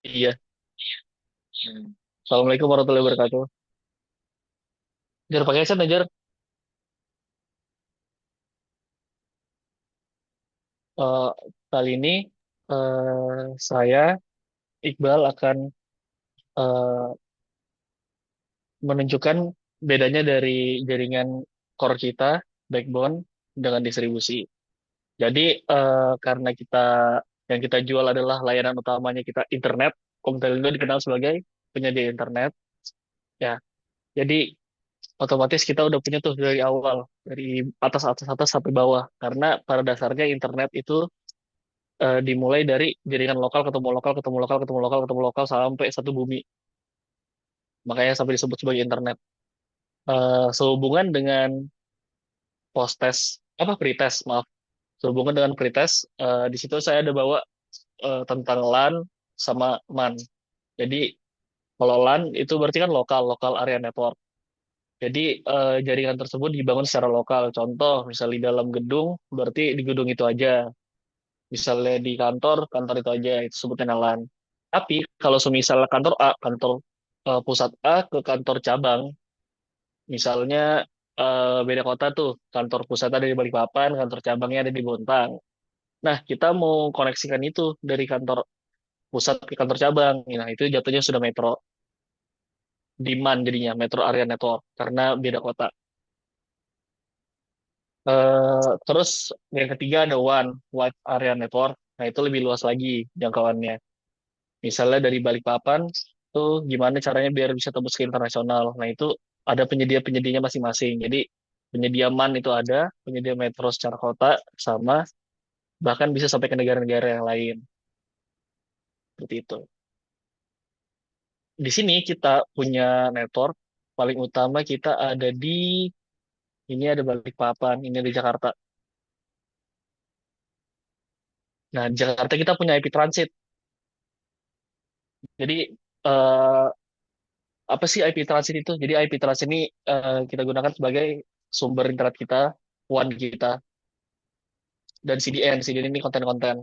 Iya. Assalamualaikum warahmatullahi wabarakatuh. Jar pakai headset aja. Eh, Kali ini saya Iqbal akan eh, menunjukkan bedanya dari jaringan core kita, backbone, dengan distribusi. Jadi karena yang kita jual adalah layanan utamanya kita internet, Komtelco dikenal sebagai penyedia internet. Ya, jadi otomatis kita udah punya tuh dari awal, dari atas atas atas sampai bawah. Karena pada dasarnya internet itu dimulai dari jaringan lokal ketemu lokal ketemu lokal ketemu lokal ketemu lokal sampai satu bumi, makanya sampai disebut sebagai internet. Sehubungan dengan post-test apa pretest, maaf, sehubungan dengan pretest, di situ saya ada bawa tentang LAN sama MAN. Jadi kalau LAN itu berarti kan lokal lokal area network. Jadi jaringan tersebut dibangun secara lokal. Contoh misalnya di dalam gedung berarti di gedung itu aja. Misalnya di kantor, kantor itu aja, itu sebutnya LAN. Tapi kalau semisal kantor A, kantor pusat A ke kantor cabang, misalnya beda kota tuh, kantor pusat ada di Balikpapan, kantor cabangnya ada di Bontang. Nah, kita mau koneksikan itu dari kantor pusat ke kantor cabang. Nah, itu jatuhnya sudah metro demand jadinya, metro area network, karena beda kota. Terus yang ketiga ada WAN, Wide Area Network. Nah, itu lebih luas lagi jangkauannya. Misalnya dari Balikpapan tuh gimana caranya biar bisa tembus ke internasional. Nah, itu ada penyedia-penyedianya masing-masing. Jadi penyedia MAN itu ada, penyedia metro secara kota sama, bahkan bisa sampai ke negara-negara yang lain. Seperti itu. Di sini kita punya network paling utama kita ada di ini ada Balikpapan, ini di Jakarta. Nah, di Jakarta kita punya IP transit. Jadi eh, apa sih IP transit itu? Jadi IP transit ini kita gunakan sebagai sumber internet kita, WAN kita, dan CDN. CDN ini konten-konten.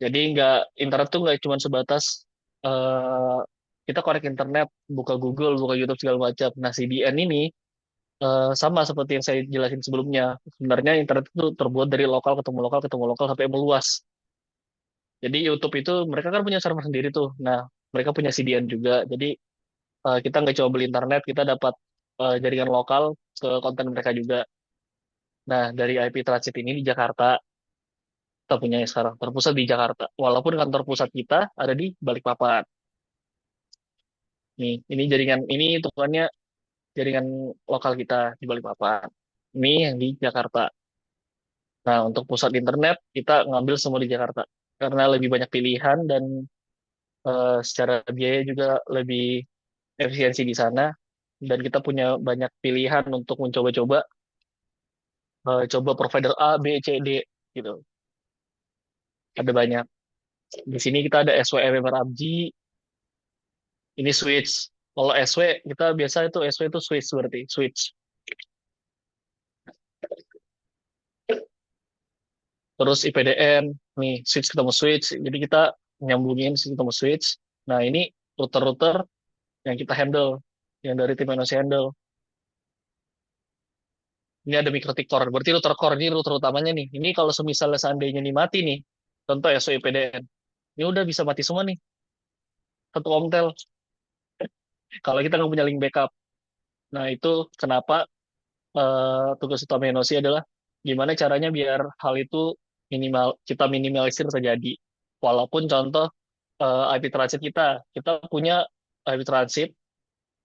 Jadi nggak internet tuh nggak cuma sebatas eh, kita korek internet, buka Google, buka YouTube segala macam. Nah, CDN ini sama seperti yang saya jelasin sebelumnya. Sebenarnya internet itu terbuat dari lokal ketemu lokal sampai meluas. Jadi YouTube itu mereka kan punya server sendiri tuh. Nah, mereka punya CDN juga. Jadi kita nggak coba beli internet, kita dapat jaringan lokal ke konten mereka juga. Nah, dari IP Transit ini di Jakarta, kita punya yang sekarang terpusat di Jakarta. Walaupun kantor pusat kita ada di Balikpapan. Ini jaringan, ini hitungannya jaringan lokal kita di Balikpapan. Ini yang di Jakarta. Nah, untuk pusat internet, kita ngambil semua di Jakarta. Karena lebih banyak pilihan dan secara biaya juga lebih efisiensi di sana. Dan kita punya banyak pilihan untuk mencoba-coba coba provider A, B, C, D gitu. Ada banyak. Di sini kita ada SW PABG, ini switch. Kalau SW kita biasa itu SW itu switch berarti switch. Terus IPDN, nih switch ketemu switch. Jadi kita nyambungin switch ketemu switch. Nah ini router-router yang kita handle, yang dari tim manusia handle. Ini ada mikrotik core. Berarti router core ini router utamanya nih. Ini kalau semisalnya seandainya ini mati nih, contoh SW IPDN, ini udah bisa mati semua nih. Satu omtel. Kalau kita nggak punya link backup. Nah itu kenapa tugas utama Inosi adalah gimana caranya biar hal itu kita minimalisir terjadi. Walaupun contoh IP transit kita punya IP transit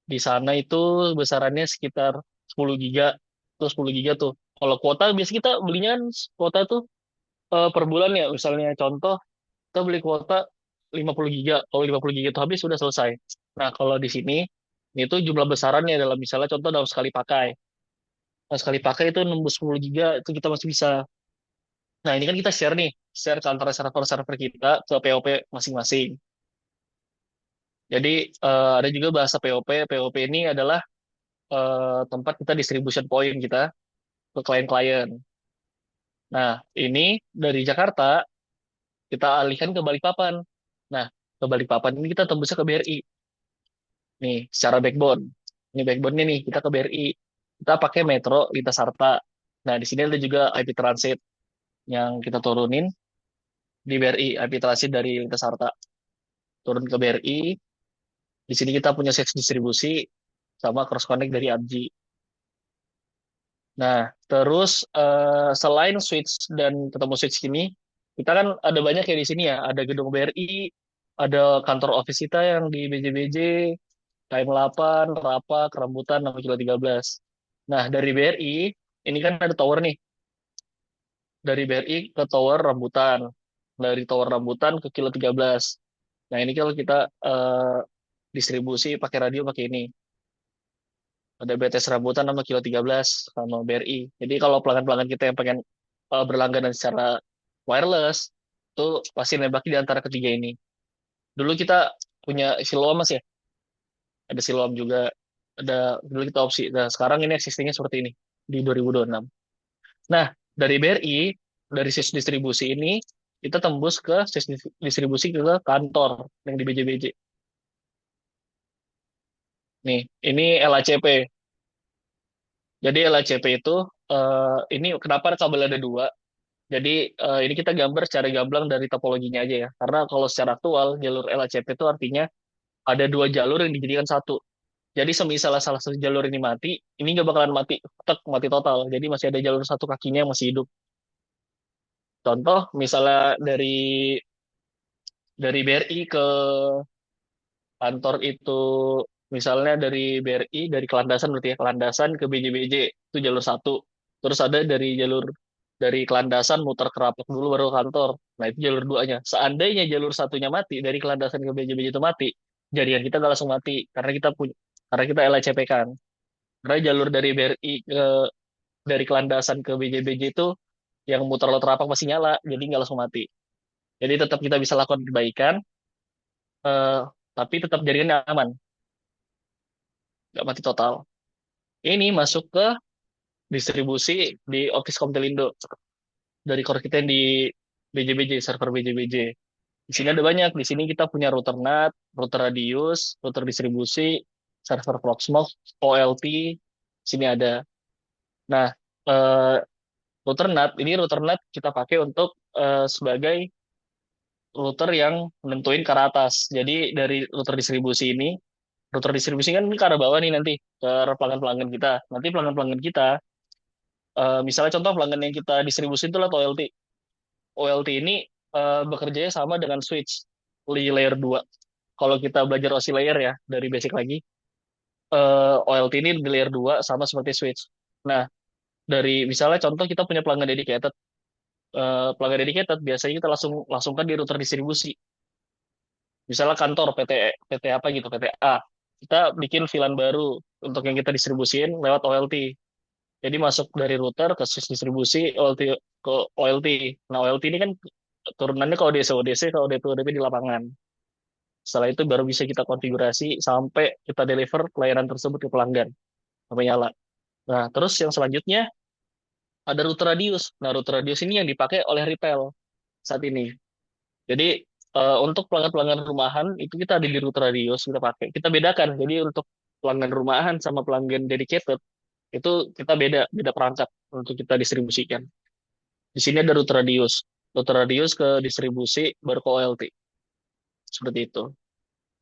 di sana itu besarannya sekitar 10 giga, terus 10 giga tuh. Kalau kuota biasa kita belinya kan kuota tuh per bulan ya. Misalnya contoh kita beli kuota 50 giga, kalau 50 giga itu habis sudah selesai. Nah, kalau di sini itu jumlah besarannya dalam misalnya contoh dalam sekali pakai. Nah, sekali pakai itu nembus 10 giga itu kita masih bisa. Nah, ini kan kita share nih, share ke antara server-server kita ke POP masing-masing. Jadi ada juga bahasa POP. POP ini adalah tempat kita distribution point kita ke klien-klien. Nah, ini dari Jakarta kita alihkan ke Balikpapan. Nah, ke ke Balikpapan ini kita tembusnya ke BRI nih secara backbone. Ini backbone nih kita ke BRI. Kita pakai Metro Lintas Harta. Nah, di sini ada juga IP Transit yang kita turunin di BRI, IP Transit dari Lintas Harta turun ke BRI. Di sini kita punya sales distribusi sama cross connect dari ABGI. Nah, terus selain switch dan ketemu switch ini, kita kan ada banyak ya di sini ya. Ada gedung BRI, ada kantor office kita yang di BJBJ, KM8, Rapa, Kerambutan, 6 kilo 13. Nah, dari BRI, ini kan ada tower nih. Dari BRI ke tower Rambutan. Dari tower Rambutan ke kilo 13. Nah, ini kalau kita distribusi pakai radio pakai ini. Ada BTS Rambutan sama Kilo 13 sama BRI. Jadi kalau pelanggan-pelanggan kita yang pengen berlangganan secara wireless, itu pasti nembaki di antara ketiga ini. Dulu kita punya Siloam Mas ya, ada Siloam juga, ada dulu kita opsi. Nah, sekarang ini existingnya seperti ini di 2026. Nah, dari BRI, dari sisi distribusi ini, kita tembus ke sisi distribusi ke kantor yang di BJBJ. Nih, ini LACP. Jadi LACP itu, ini kenapa kabel ada dua? Jadi ini kita gambar secara gamblang dari topologinya aja ya. Karena kalau secara aktual jalur LHCP itu artinya ada dua jalur yang dijadikan satu. Jadi semisal salah satu jalur ini mati, ini nggak bakalan mati, tek mati total. Jadi masih ada jalur satu kakinya yang masih hidup. Contoh misalnya dari BRI ke kantor itu, misalnya dari BRI dari Kelandasan berarti ya Kelandasan ke BJBJ itu jalur satu. Terus ada dari jalur dari Kelandasan muter ke Rapak dulu baru ke kantor. Nah itu jalur duanya. Seandainya jalur satunya mati dari Kelandasan ke BJBJ itu mati, jaringan kita nggak langsung mati karena kita LCP kan. Karena jalur dari BRI ke dari Kelandasan ke BJBJ itu yang muter laut Rapak masih nyala, jadi nggak langsung mati. Jadi tetap kita bisa lakukan perbaikan, eh, tapi tetap jaringannya aman, nggak mati total. Ini masuk ke distribusi di Office Komtelindo dari core kita yang di BJBJ, server BJBJ. Di sini ada banyak. Di sini kita punya router NAT, router radius, router distribusi, server Proxmox, OLT. Di sini ada. Nah, eh, router NAT ini router NAT kita pakai untuk sebagai router yang menentuin ke arah atas. Jadi dari router distribusi kan ini ke arah bawah nih nanti ke pelanggan-pelanggan kita. Nanti pelanggan-pelanggan kita, misalnya contoh pelanggan yang kita distribusi itu lah OLT. OLT ini bekerja sama dengan switch di layer 2. Kalau kita belajar OSI layer ya, dari basic lagi, OLT ini di layer 2 sama seperti switch. Nah, dari misalnya contoh kita punya pelanggan dedicated. Pelanggan dedicated biasanya kita langsungkan di router distribusi. Misalnya kantor PT apa gitu, PT A. Kita bikin VLAN baru untuk yang kita distribusin lewat OLT. Jadi masuk dari router ke switch distribusi OLT ke OLT. Nah, OLT ini kan turunannya ke ODC, ODC ke ODP, ODP di lapangan. Setelah itu baru bisa kita konfigurasi sampai kita deliver layanan tersebut ke pelanggan sampai nyala. Nah, terus yang selanjutnya ada router radius. Nah, router radius ini yang dipakai oleh retail saat ini. Jadi untuk pelanggan-pelanggan rumahan itu kita ada di router radius kita pakai. Kita bedakan. Jadi untuk pelanggan rumahan sama pelanggan dedicated itu kita beda beda perangkat untuk kita distribusikan. Di sini ada router radius. Router radius ke distribusi baru ke OLT. Seperti itu.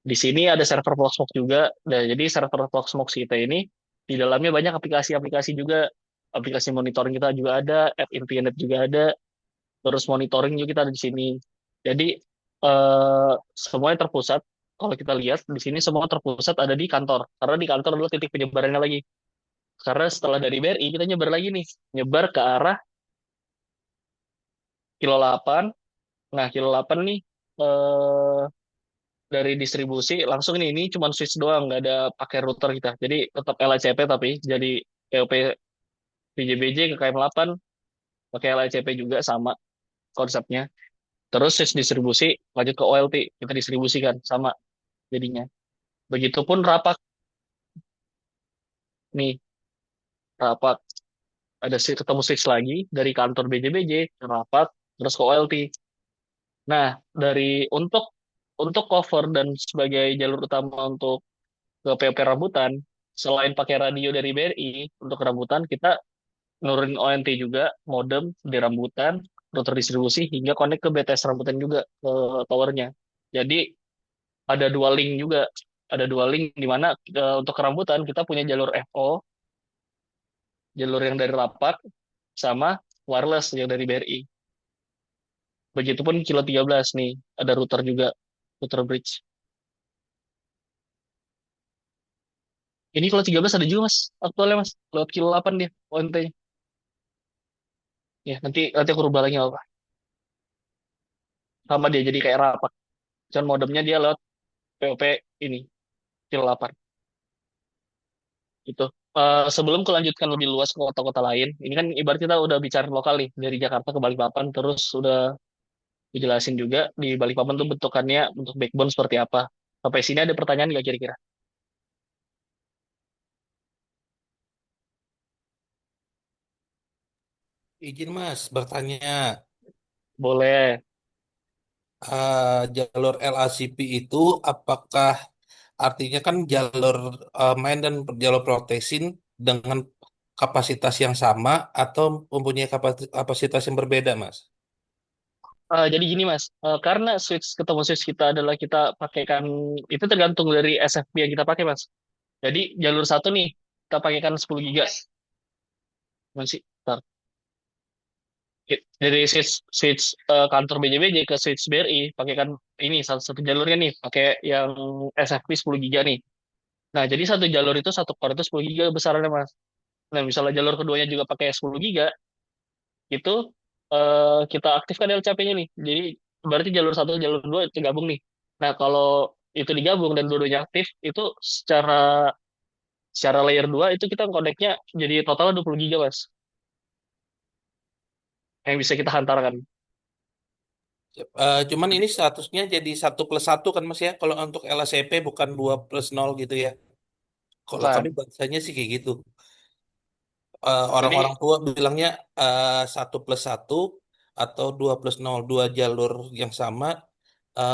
Di sini ada server Proxmox juga. Nah, jadi server Proxmox kita ini di dalamnya banyak aplikasi-aplikasi juga. Aplikasi monitoring kita juga ada, app Infinet juga ada, terus monitoring juga kita ada di sini. Jadi semuanya terpusat. Kalau kita lihat di sini semua terpusat ada di kantor. Karena di kantor adalah titik penyebarannya lagi. Karena setelah dari BRI kita nyebar lagi nih, nyebar ke arah kilo 8. Nah, kilo 8 nih eh, dari distribusi langsung ini cuma switch doang nggak ada pakai router kita jadi tetap LHCP tapi jadi POP PJBJ ke KM8 pakai LHCP juga sama konsepnya terus switch distribusi lanjut ke OLT kita distribusikan sama jadinya begitupun rapak nih rapak ada ketemu switch lagi dari kantor BJBJ ke rapak terus ke OLT nah dari untuk untuk cover dan sebagai jalur utama untuk ke POP rambutan, selain pakai radio dari BRI untuk rambutan, kita nurunin ONT juga, modem di rambutan, router distribusi hingga connect ke BTS rambutan juga ke towernya. Jadi ada dua link juga, ada dua link di mana untuk rambutan kita punya jalur FO, jalur yang dari lapak sama wireless yang dari BRI. Begitupun kilo 13 nih, ada router juga, router bridge. Ini kilo 13 ada juga mas, aktualnya mas, lewat kilo 8 dia, ONT-nya. Ya, nanti aku rubah lagi nggak apa. Sama dia jadi kayak rapat. Cuman modemnya dia lewat POP ini, kilo 8. Itu. Sebelum kelanjutkan lebih luas ke kota-kota lain, ini kan ibarat kita udah bicara lokal nih, dari Jakarta ke Balikpapan, terus udah dijelasin juga di Balikpapan tuh bentukannya, untuk backbone seperti apa. Sampai sini ada pertanyaan nggak kira-kira? Izin Mas bertanya, Boleh. jalur LACP itu apakah artinya kan jalur main dan jalur protesin dengan kapasitas yang sama atau mempunyai kapasitas yang berbeda, Mas? Jadi gini mas, karena switch ketemu switch kita adalah kita pakaikan, itu tergantung dari SFP yang kita pakai mas. Jadi jalur satu nih, kita pakaikan 10 giga. Masih, dari switch kantor BJBJ ke switch BRI pakai kan ini satu satu jalurnya nih pakai yang SFP 10 giga nih. Nah, jadi satu jalur itu satu core itu 10 giga besarannya Mas. Nah, misalnya jalur keduanya juga pakai 10 giga, itu kita aktifkan LCP-nya nih. Jadi berarti jalur satu jalur dua itu gabung nih. Nah, kalau itu digabung dan dua-duanya aktif, itu secara secara layer 2 itu kita koneknya jadi total 20 giga Mas, yang bisa kita hantarkan. Cuman ini statusnya jadi 1+1 kan Mas ya? Kalau untuk LACP bukan 2+0 gitu ya? Kalau kami Bukan. bahasanya sih kayak gitu. Orang-orang Jadi tua bilangnya 1+1 atau 2+0, dua jalur yang sama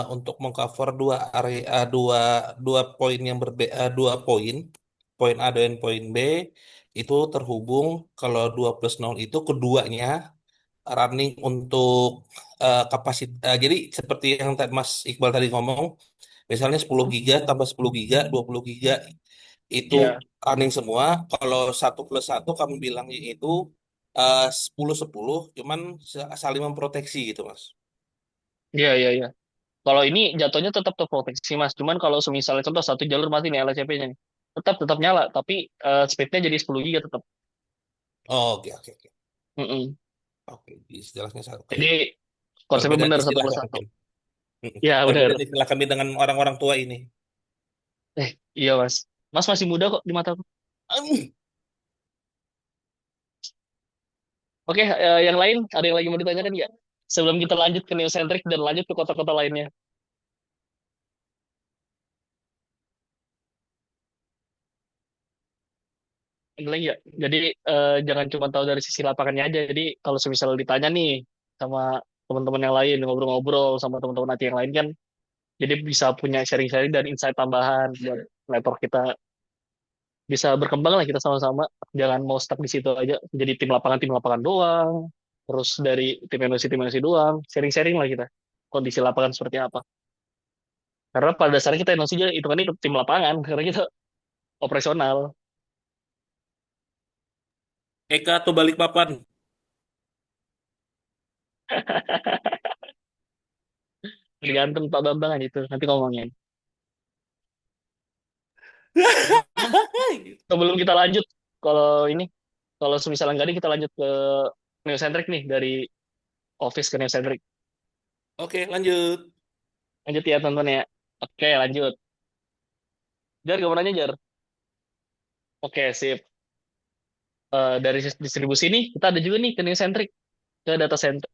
untuk mengcover dua area, dua poin yang berbeda, dua poin, poin A dan poin B itu terhubung. Kalau 2+0 itu keduanya running untuk kapasitas. Jadi seperti yang tadi Mas Iqbal tadi ngomong, misalnya 10 giga tambah 10 giga, 20 giga itu ya, running semua. Kalau 1+1 kami bilangnya itu 10-10, cuman saling memproteksi gitu, Mas. iya, iya, iya. Kalau ini jatuhnya tetap terproteksi mas. Cuman kalau misalnya contoh satu jalur mati nih LCP-nya nih, tetap tetap nyala, tapi speednya jadi 10 giga tetap. Oh, oke, oke, oke. Mm-mm. Oke, istilahnya oke. Jadi konsepnya Perbedaan benar satu istilah plus ya satu. mungkin. Mm-mm. Ya benar. Perbedaan istilah kami dengan orang-orang tua ini. Iya mas. Mas masih muda kok di mataku. Oke, yang lain ada yang lagi mau ditanyakan nggak? Sebelum kita lanjut ke Neocentric dan lanjut ke kota-kota lainnya. Ada lagi ya. Jadi jangan cuma tahu dari sisi lapangannya aja. Jadi kalau semisal ditanya nih sama teman-teman yang lain, ngobrol-ngobrol sama teman-teman nanti yang lain kan, jadi bisa punya sharing-sharing dan insight tambahan buat laptop kita, bisa berkembang lah kita sama-sama. Jangan mau stuck di situ aja. Jadi tim lapangan doang. Terus dari tim NOC doang. Sharing-sharing lah kita. Kondisi lapangan seperti apa. Karena pada dasarnya kita NOC itu kan itu tim lapangan. Karena kita operasional. Eka atau Balikpapan? Tergantung Pak Bambang aja itu. Nanti ngomongin. Sebelum kita lanjut. Kalau ini. Kalau misalnya nggak ada kita lanjut ke Neocentric nih. Dari Office ke Neocentric. Oke, lanjut. Lanjut ya teman-teman ya. Oke lanjut. Jar, gimana nanya Jar? Oke, sip. Dari distribusi nih, kita ada juga nih ke New-centric, ke data center.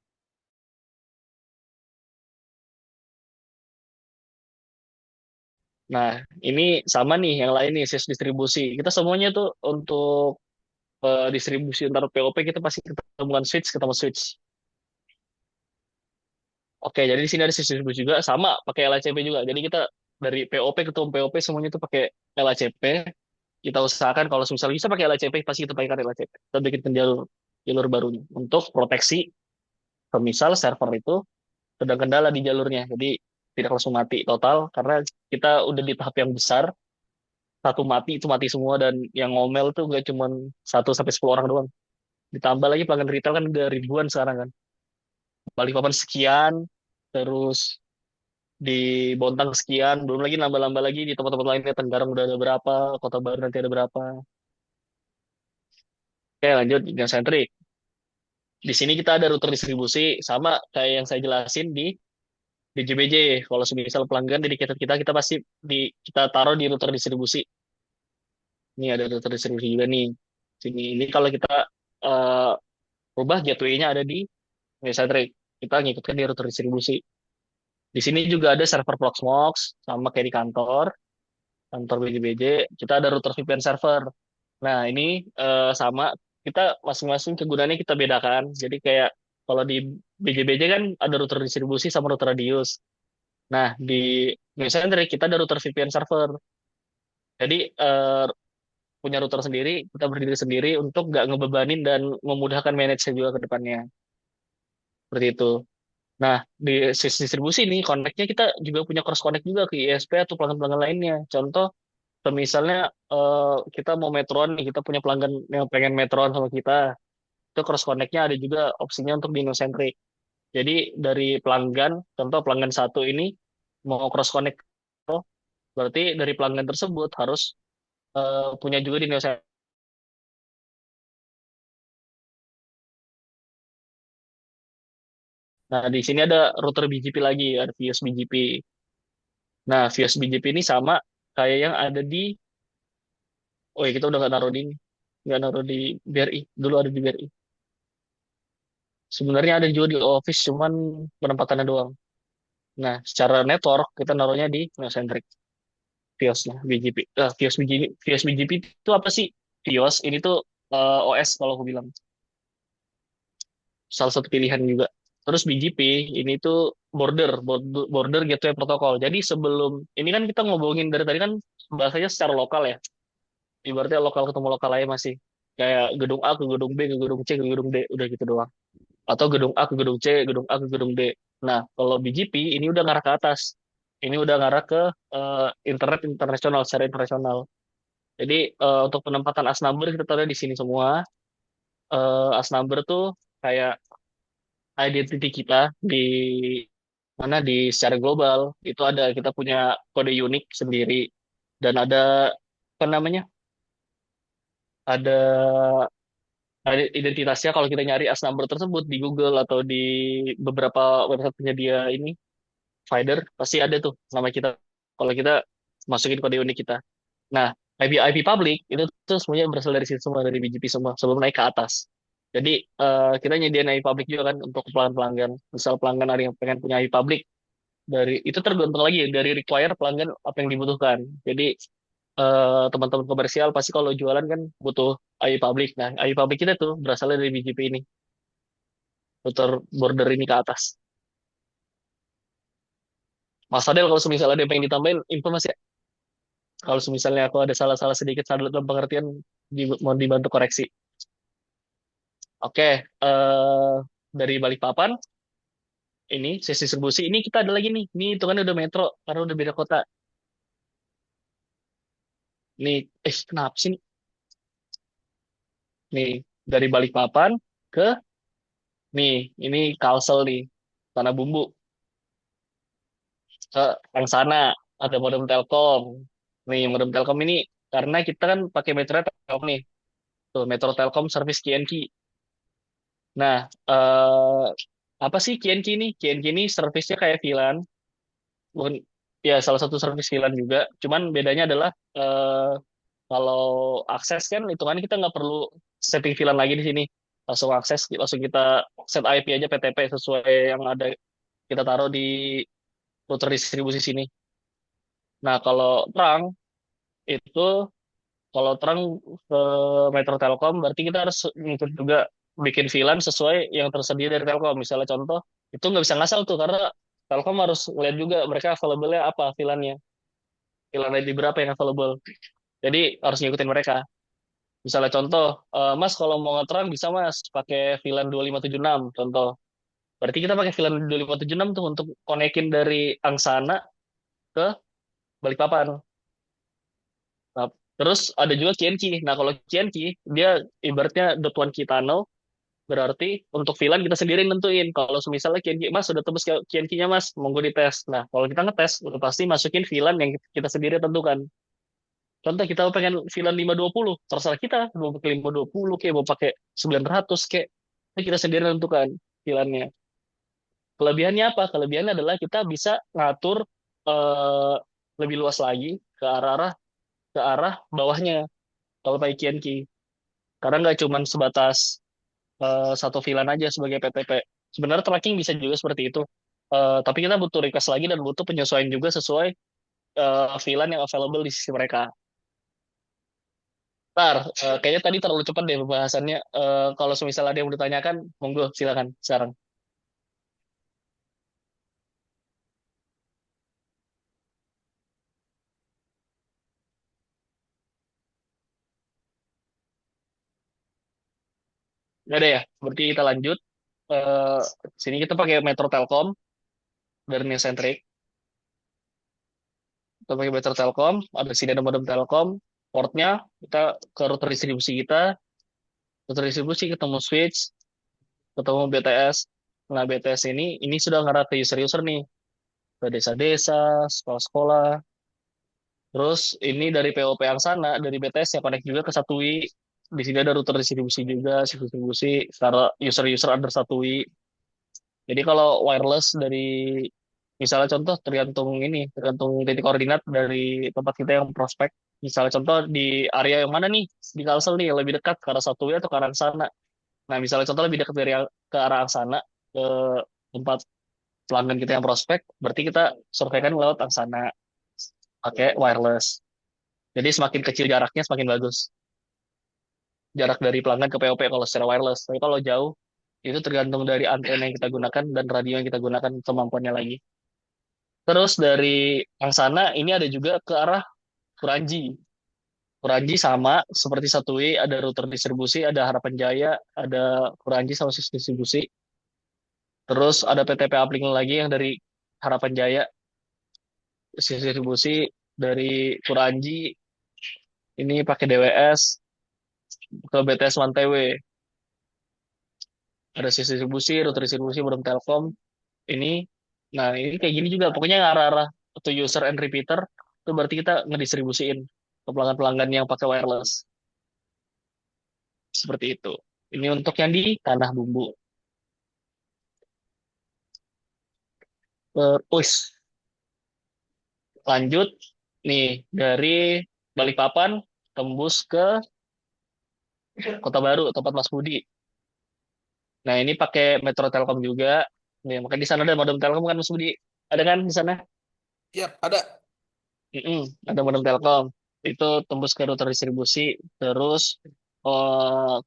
Nah, ini sama nih yang lain nih, sis distribusi. Kita semuanya tuh untuk distribusi antar POP kita pasti ketemuan switch, ketemu switch. Oke, jadi di sini ada sistem distribusi juga, sama pakai LACP juga. Jadi kita dari POP, ketua POP semuanya itu pakai LACP. Kita usahakan kalau misalnya bisa pakai LACP, pasti kita pakai LACP. Kita bikin jalur jalur barunya untuk proteksi. Misal server itu sedang kendala di jalurnya, jadi tidak langsung mati total karena kita udah di tahap yang besar. Satu mati itu mati semua dan yang ngomel tuh gak cuma 1 sampai 10 orang doang. Ditambah lagi pelanggan retail kan udah ribuan sekarang kan. Balikpapan sekian, terus di Bontang sekian, belum lagi nambah-nambah lagi di tempat-tempat lainnya. Tenggarong udah ada berapa, Kota Baru nanti ada berapa. Oke, lanjut yang sentrik. Di sini kita ada router distribusi sama kayak yang saya jelasin di BJBJ. Kalau misal pelanggan dedicated kita, kita pasti kita taruh di router distribusi. Ini ada router distribusi juga nih. Sini ini kalau kita eh, rubah gateway-nya ada di Sentrik. Kita ngikutkan di router distribusi. Di sini juga ada server Proxmox sama kayak di kantor BJBJ. Kita ada router VPN server. Nah, ini sama kita masing-masing kegunaannya kita bedakan. Jadi kayak kalau di BJBJ kan ada router distribusi sama router radius. Nah, di Sentrik kita ada router VPN server. Jadi punya router sendiri, kita berdiri sendiri untuk nggak ngebebanin dan memudahkan manage juga ke depannya. Seperti itu. Nah, di sisi distribusi ini, connect-nya kita juga punya cross connect juga ke ISP atau pelanggan-pelanggan lainnya. Contoh, misalnya kita mau metron nih, kita punya pelanggan yang pengen metron sama kita, itu cross connect-nya ada juga opsinya untuk di Innocentric. Jadi dari pelanggan, contoh pelanggan satu ini mau cross connect, berarti dari pelanggan tersebut harus punya juga di Innocentric. Nah, di sini ada router BGP lagi, ada Vios BGP. Nah, Vios BGP ini sama kayak yang ada di, oh ya kita udah nggak naruh di ini, nggak naruh di BRI, dulu ada di BRI. Sebenarnya ada juga di Office, cuman penempatannya doang. Nah, secara network kita naruhnya di Neocentric, Viosnya, BGP. Vios BGP itu apa sih? Vios ini tuh OS kalau aku bilang, salah satu pilihan juga. Terus BGP ini tuh border gateway protocol. Jadi sebelum ini kan kita ngomongin dari tadi kan bahasanya secara lokal ya. Ibaratnya lokal ketemu lokal aja masih. Kayak gedung A ke gedung B ke gedung C ke gedung D udah gitu doang. Atau gedung A ke gedung C, gedung A ke gedung D. Nah, kalau BGP ini udah ngarah ke atas. Ini udah ngarah ke internet internasional secara internasional. Jadi untuk penempatan as number kita taruh di sini semua. As number tuh kayak identity kita di mana di secara global itu ada kita punya kode unik sendiri dan ada apa namanya? Ada identitasnya kalau kita nyari as number tersebut di Google atau di beberapa website penyedia ini provider pasti ada tuh nama kita kalau kita masukin kode unik kita. Nah, IP public itu tuh semuanya berasal dari situ semua dari BGP semua sebelum naik ke atas. Jadi kita nyediain IP public juga kan untuk pelanggan-pelanggan. Misal pelanggan ada yang pengen punya IP public dari itu tergantung lagi ya, dari require pelanggan apa yang dibutuhkan. Jadi teman-teman komersial pasti kalau jualan kan butuh AI public. Nah, AI public kita tuh berasalnya dari BGP ini, router border ini ke atas. Mas Adel, kalau misalnya ada yang pengen ditambahin, info Mas ya. Kalau misalnya aku ada salah-salah sedikit salah dalam pengertian, mau dibantu koreksi. Oke, dari Balikpapan, ini sesi distribusi, ini kita ada lagi nih. Ini hitungannya udah metro, karena udah beda kota. Nih, kenapa sih nih? Nih, dari Balikpapan ke, nih, ini Kalsel nih, Tanah Bumbu. Ke yang sana ada modem Telkom. Nih modem Telkom ini karena kita kan pakai Metro Telkom nih. Tuh Metro Telkom service KNK. Nah, apa sih KNK ini? KNK ini service-nya kayak VLAN. Bukan, ya salah satu service VLAN juga. Cuman bedanya adalah kalau akses kan hitungannya kita nggak perlu setting VLAN lagi di sini. Langsung akses, langsung kita set IP aja PTP sesuai yang ada kita taruh di router distribusi sini. Nah, kalau terang itu kalau terang ke Metro Telkom berarti kita harus ngikut juga bikin VLAN sesuai yang tersedia dari Telkom. Misalnya contoh, itu nggak bisa ngasal tuh karena Telkom harus ngeliat juga mereka available-nya apa VLAN-nya. VLAN ID berapa yang available. Jadi harus ngikutin mereka. Misalnya contoh, Mas kalau mau ngetrang bisa Mas pakai VLAN 2576 contoh. Berarti kita pakai VLAN 2576 tuh untuk konekin dari Angsana ke Balikpapan. Nah, terus ada juga Kienki. Nah, kalau Kienki, dia ibaratnya dot one key tunnel, berarti untuk VLAN kita sendiri nentuin. Kalau misalnya Kienki, Mas sudah tembus ke Kienki-nya Mas, monggo dites. Nah, kalau kita ngetes, udah pasti masukin VLAN yang kita sendiri tentukan. Contoh kita pengen VLAN 520, terserah kita mau pakai 520 kayak mau pakai 900 kayak. Ini kita sendiri tentukan VLAN-nya. Kelebihannya apa? Kelebihannya adalah kita bisa ngatur eh, lebih luas lagi ke arah bawahnya kalau pakai Kienki. Karena nggak cuma sebatas satu VLAN aja sebagai PTP. Sebenarnya tracking bisa juga seperti itu. Tapi kita butuh request lagi dan butuh penyesuaian juga sesuai VLAN yang available di sisi mereka. Ntar, kayaknya tadi terlalu cepat deh pembahasannya. Kalau misalnya ada yang mau ditanyakan, monggo silakan sekarang. Nggak ada ya? Berarti kita lanjut. Eh, Sini kita pakai Metro Telkom dari Centric. Kita pakai Metro Telkom, ada sini ada modem Telkom. Portnya kita ke router distribusi kita. Router distribusi ketemu switch, ketemu BTS. Nah, BTS ini sudah ngarah ke user-user nih, ke desa-desa, sekolah-sekolah. Terus ini dari POP yang sana, dari BTS yang connect juga ke satu wi. Di sini ada router distribusi juga, distribusi secara user-user under satu wi. Jadi kalau wireless dari misalnya contoh tergantung titik koordinat dari tempat kita yang prospek. Misalnya contoh di area yang mana nih di Kalsel nih yang lebih dekat ke arah satu wi atau ke arah sana. Nah, misalnya contoh lebih dekat dari ke arah sana ke tempat pelanggan kita yang prospek, berarti kita surveikan lewat Angsana pakai wireless. Jadi semakin kecil jaraknya semakin bagus. Jarak dari pelanggan ke POP kalau secara wireless. Tapi kalau jauh itu tergantung dari antena yang kita gunakan dan radio yang kita gunakan kemampuannya lagi. Terus dari Angsana ini ada juga ke arah Kuranji. Kuranji sama seperti satu w ada router distribusi, ada Harapan Jaya, ada Kuranji sama sistem distribusi. Terus ada PTP uplink lagi yang dari Harapan Jaya, distribusi dari Kuranji ini pakai DWS ke BTS Mantewe. Ada sisi distribusi, router distribusi, modem Telkom. Ini, nah ini kayak gini juga. Pokoknya arah-arah atau user and repeater itu berarti kita ngedistribusiin ke pelanggan-pelanggan yang pakai wireless. Seperti itu. Ini untuk yang di tanah bumbu. Terus lanjut nih dari Balikpapan tembus ke Kota Baru tempat Mas Budi. Nah, ini pakai Metro Telkom juga. Nih, makanya di sana ada modem Telkom kan Mas Budi. Ada kan di sana? Yap, ada. Mm-mm, ada modem Telkom. Itu tembus ke router distribusi. Terus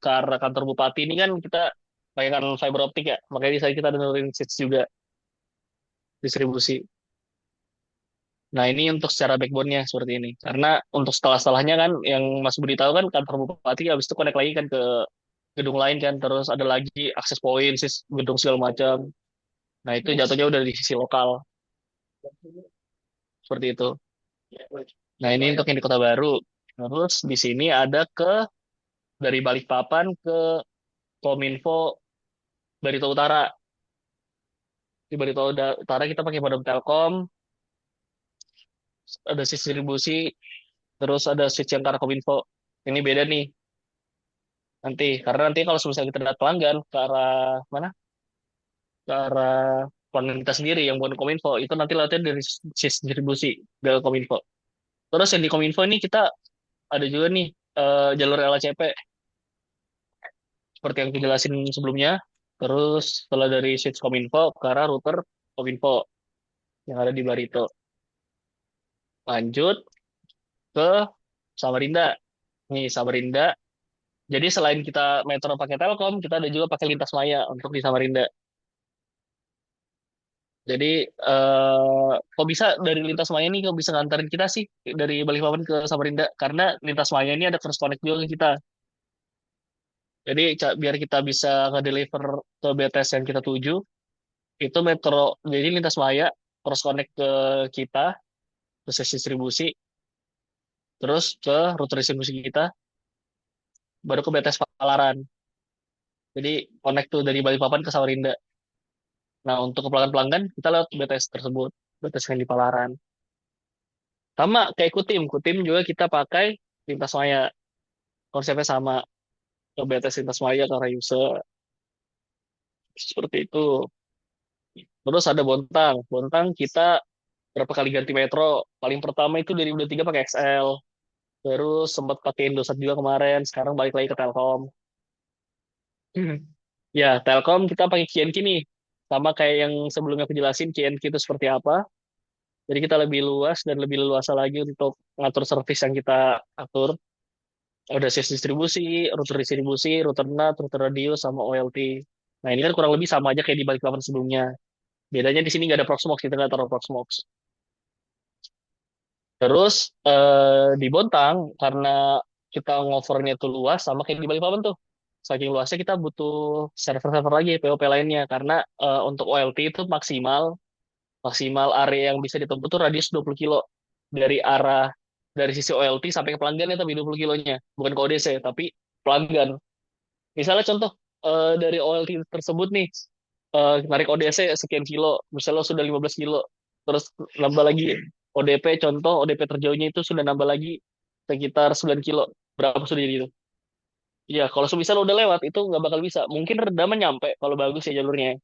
ke arah kantor bupati ini kan kita pakai kan fiber optik ya. Makanya di sana kita ada nurunin switch juga distribusi. Nah, ini untuk secara backbone-nya seperti ini. Karena untuk setelah-setelahnya kan yang Mas Budi tahu kan kantor bupati habis itu connect lagi kan ke gedung lain kan. Terus ada lagi akses point, gedung segala macam. Nah, itu jatuhnya udah di sisi lokal. Seperti itu. Nah, ini untuk yang di Kota Baru. Terus di sini ada dari Balikpapan ke Kominfo Barito Utara. Di Barito Utara kita pakai modem Telkom, ada distribusi, terus ada switch yang ke arah Kominfo. Ini beda nih nanti, karena nanti kalau misalnya kita dapat pelanggan ke arah mana? Ke arah pelanggan kita sendiri yang bukan Kominfo, itu nanti lewatnya dari distribusi ke Kominfo. Terus yang di Kominfo ini kita ada juga nih jalur LACP seperti yang dijelasin sebelumnya. Terus setelah dari switch Kominfo ke arah router Kominfo yang ada di Barito. Lanjut ke Samarinda. Nih Samarinda. Jadi selain kita Metro pakai Telkom, kita ada juga pakai Lintas Maya untuk di Samarinda. Jadi kok bisa dari Lintas Maya ini kok bisa nganterin kita sih dari Balikpapan ke Samarinda karena Lintas Maya ini ada cross connect juga ke kita. Jadi biar kita bisa ngedeliver ke BTS yang kita tuju, itu metro jadi Lintas Maya cross connect ke kita, ke sesi distribusi, terus ke rute distribusi kita, baru ke BTS Palaran. Jadi connect tuh dari Balikpapan ke Samarinda. Nah untuk ke pelanggan-pelanggan kita lewat BTS tersebut, BTS yang di Palaran. Sama kayak Kutim, Kutim juga kita pakai Lintas Maya. Konsepnya sama ke BTS Lintas Maya ke Rayuse seperti itu. Terus ada Bontang. Bontang kita berapa kali ganti metro. Paling pertama itu dari udah 3 pakai XL. Terus sempat pakai Indosat juga kemarin. Sekarang balik lagi ke Telkom. Ya, Telkom kita pakai KNK nih. Sama kayak yang sebelumnya aku jelasin KNK itu seperti apa. Jadi kita lebih luas dan lebih leluasa lagi untuk ngatur service yang kita atur. Ada sesi distribusi, router NAT, router radio, sama OLT. Nah ini kan kurang lebih sama aja kayak di Balikpapan sebelumnya. Bedanya di sini nggak ada Proxmox, kita nggak taruh Proxmox. Terus di Bontang, karena kita ngovernya itu luas, sama kayak di Balikpapan tuh. Saking luasnya kita butuh server-server lagi, POP lainnya. Karena untuk OLT itu maksimal, maksimal area yang bisa ditempuh tuh radius 20 kilo. Dari arah, dari sisi OLT sampai ke pelanggannya tapi 20 kilonya. Bukan ke ODC, tapi pelanggan. Misalnya contoh dari OLT tersebut nih, narik ODC sekian kilo, misalnya sudah 15 kilo, terus nambah lagi ODP, contoh ODP terjauhnya itu sudah nambah lagi sekitar 9 kilo, berapa sudah jadi itu? Iya, kalau semisal udah lewat itu nggak bakal bisa. Mungkin redaman nyampe kalau bagus ya jalurnya.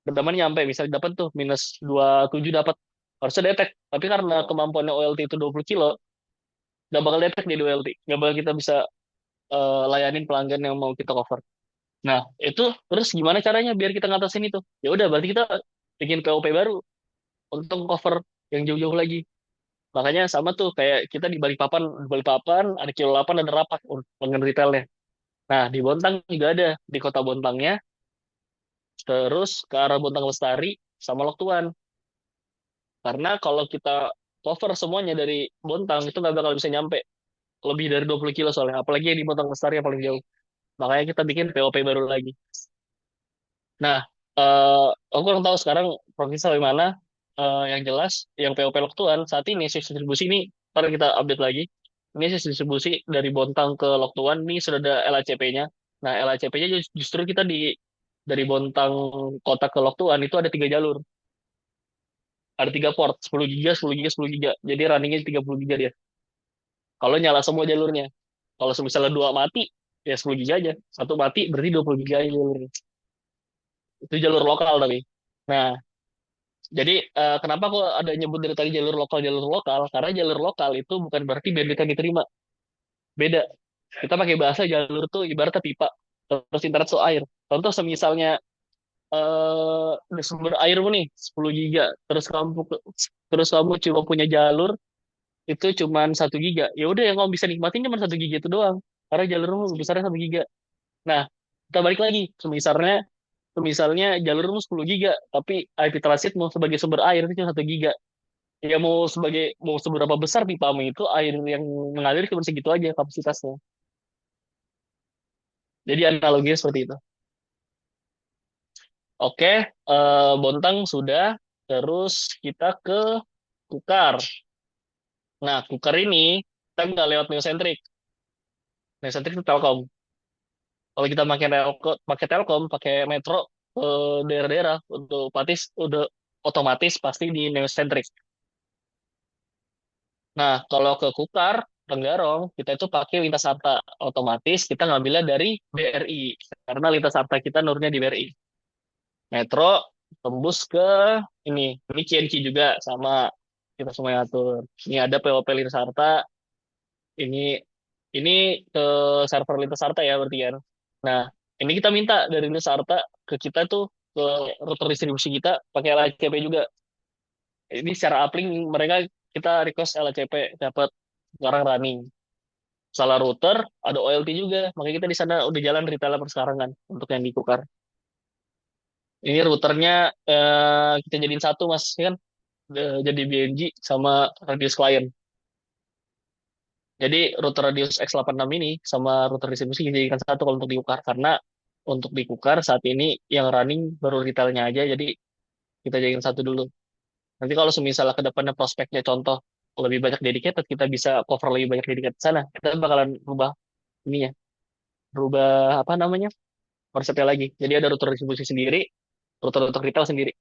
Redaman nyampe, misalnya dapat tuh -27 dapat harusnya detek. Tapi karena kemampuannya OLT itu 20 kilo, nggak bakal detek di OLT. Nggak bakal kita bisa layanin pelanggan yang mau kita cover. Nah, itu terus gimana caranya biar kita ngatasin itu? Ya udah, berarti kita bikin POP baru untuk cover yang jauh-jauh lagi. Makanya sama tuh kayak kita di Balikpapan ada Kilo 8 ada Rapak untuk pelanggan retailnya. Nah, di Bontang juga ada di kota Bontangnya, terus ke arah Bontang Lestari sama Loktuan. Karena kalau kita cover semuanya dari Bontang itu nggak bakal bisa nyampe lebih dari 20 kilo soalnya. Apalagi yang di Bontang Lestari yang paling jauh. Makanya kita bikin POP baru lagi. Nah, eh aku kurang tahu sekarang provinsi sampai mana. Yang jelas, yang PO Pelok Tuan saat ini sistem distribusi ini, ntar kita update lagi. Ini sistem distribusi dari Bontang ke Loktuan ini sudah ada LACP-nya. Nah, LACP-nya justru kita dari Bontang kota ke Loktuan itu ada 3 jalur, ada 3 port, 10 giga, 10 giga, 10 giga. Jadi runningnya 30 giga dia. Kalau nyala semua jalurnya. Kalau misalnya dua mati, ya 10 giga aja. Satu mati berarti 20 giga aja jalurnya. Itu jalur lokal tapi. Nah, jadi kenapa kok ada nyebut dari tadi jalur lokal jalur lokal? Karena jalur lokal itu bukan berarti bandwidth yang diterima. Beda. Kita pakai bahasa jalur tuh ibaratnya pipa. Terus internet tuh air. Contoh semisalnya sumber airmu nih 10 giga, terus kamu cuma punya jalur itu cuma 1 giga. Ya udah yang kamu bisa nikmatin cuma 1 giga itu doang. Karena jalurmu besarnya 1 giga. Nah, kita balik lagi. Misalnya jalurmu 10 giga, tapi IP transitmu sebagai sumber air itu cuma 1 giga. Ya mau seberapa besar pipamu itu air yang mengalir cuma segitu aja kapasitasnya. Jadi analoginya seperti itu. Oke, Bontang sudah. Terus kita ke Kukar. Nah, Kukar ini kita nggak lewat Neocentrik. Neocentrik itu Telkom. Kalau kita pakai Telkom, pakai Metro ke daerah-daerah untuk patis udah otomatis pasti di Neocentrik. Nah, kalau ke Kukar, Tenggarong, kita itu pakai lintas Arta. Otomatis kita ngambilnya dari BRI. Karena lintas Arta kita nurnya di BRI. Metro, tembus ke ini CNQ juga sama kita semua yang atur. Ini ada POP lintas Arta, ini ini ke server lintas Arta ya berarti kan. Nah, ini kita minta dari lintas Arta ke kita tuh ke router distribusi kita pakai LHCP juga. Ini secara uplink mereka kita request LHCP dapat sekarang running. Salah router, ada OLT juga. Makanya kita di sana udah jalan retailer persekarang kan untuk yang di Kukar. Ini routernya kita jadiin satu mas, ini kan jadi BNG sama radius client. Jadi router radius X86 ini sama router distribusi kita jadikan satu kalau untuk diukar karena untuk dikukar saat ini yang running baru retailnya aja, jadi kita jadikan satu dulu. Nanti kalau misalnya ke depannya prospeknya contoh lebih banyak dedicated, kita bisa cover lebih banyak dedicated sana. Kita bakalan rubah ininya, rubah apa namanya konsepnya lagi. Jadi ada router distribusi sendiri, router-router retail sendiri.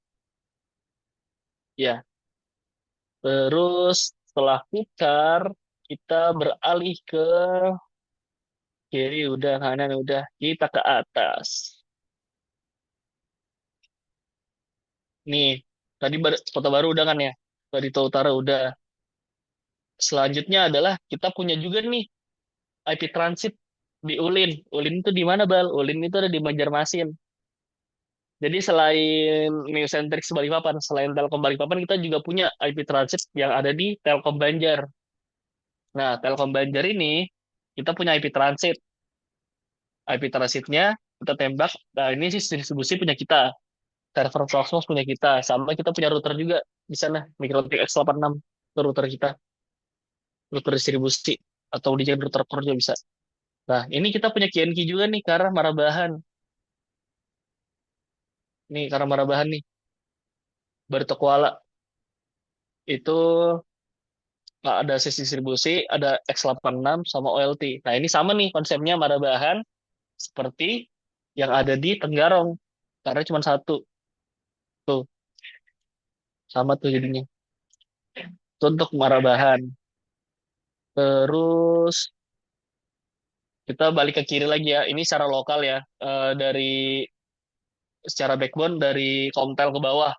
Ya, terus setelah kukar kita beralih ke kiri udah, kanan udah, kita ke atas. Nih, tadi kota baru udah kan ya? Tadi Utara udah. Selanjutnya adalah kita punya juga nih IP transit di Ulin. Ulin itu di mana, Bal? Ulin itu ada di Banjarmasin. Jadi selain New Centrix Balikpapan, selain Telkom Balikpapan, kita juga punya IP transit yang ada di Telkom Banjar. Nah, Telkom Banjar ini kita punya IP transit. IP transitnya kita tembak. Nah, ini sih distribusi punya kita. Server Proxmox punya kita. Sama kita punya router juga di sana. MikroTik X86 itu router kita. Router distribusi. Atau di router core juga bisa. Nah, ini kita punya KNK juga nih ke arah Marabahan. Nih, ke arah Marabahan nih. Barito Kuala. Itu ada sisi distribusi, ada X86 sama OLT. Nah, ini sama nih konsepnya Marabahan seperti yang ada di Tenggarong. Karena cuma satu. Tuh, sama tuh jadinya. Itu untuk Marabahan. Terus kita balik ke kiri lagi ya. Ini secara lokal ya. Dari secara backbone dari Komtel ke bawah.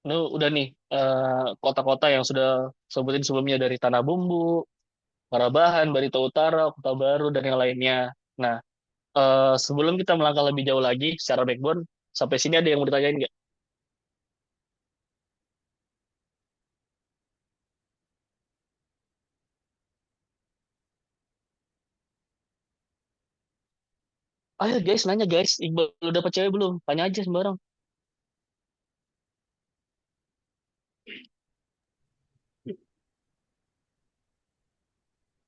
Ini udah nih kota-kota yang sudah sebutin sebelumnya dari Tanah Bumbu, Marabahan, Barito Utara, Kota Baru, dan yang lainnya. Nah, sebelum kita melangkah lebih jauh lagi secara backbone, sampai sini ada yang mau ditanyain nggak? Ayo guys, nanya guys. Iqbal udah dapat cewek belum? Tanya aja sembarang.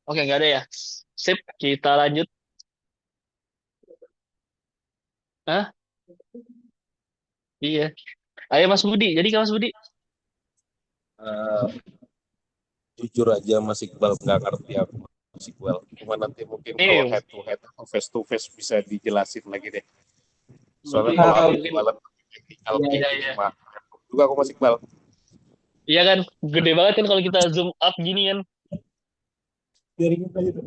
Oke, nggak ada ya. Sip, kita lanjut. Hah? Iya. Ayo Mas Budi. Jadi Mas Budi. Eh, jujur aja Mas Iqbal nggak ngerti aku Mas Iqbal. Cuma nanti mungkin kalau Nih, head to head atau face to face bisa dijelasin lagi deh. Soalnya mungkin, kalau aku mungkin, jualan teknikal kayak iya, gini iya. mah juga aku Mas Iqbal. Iya kan, gede banget kan kalau kita zoom up gini kan. Biarin aja tuh.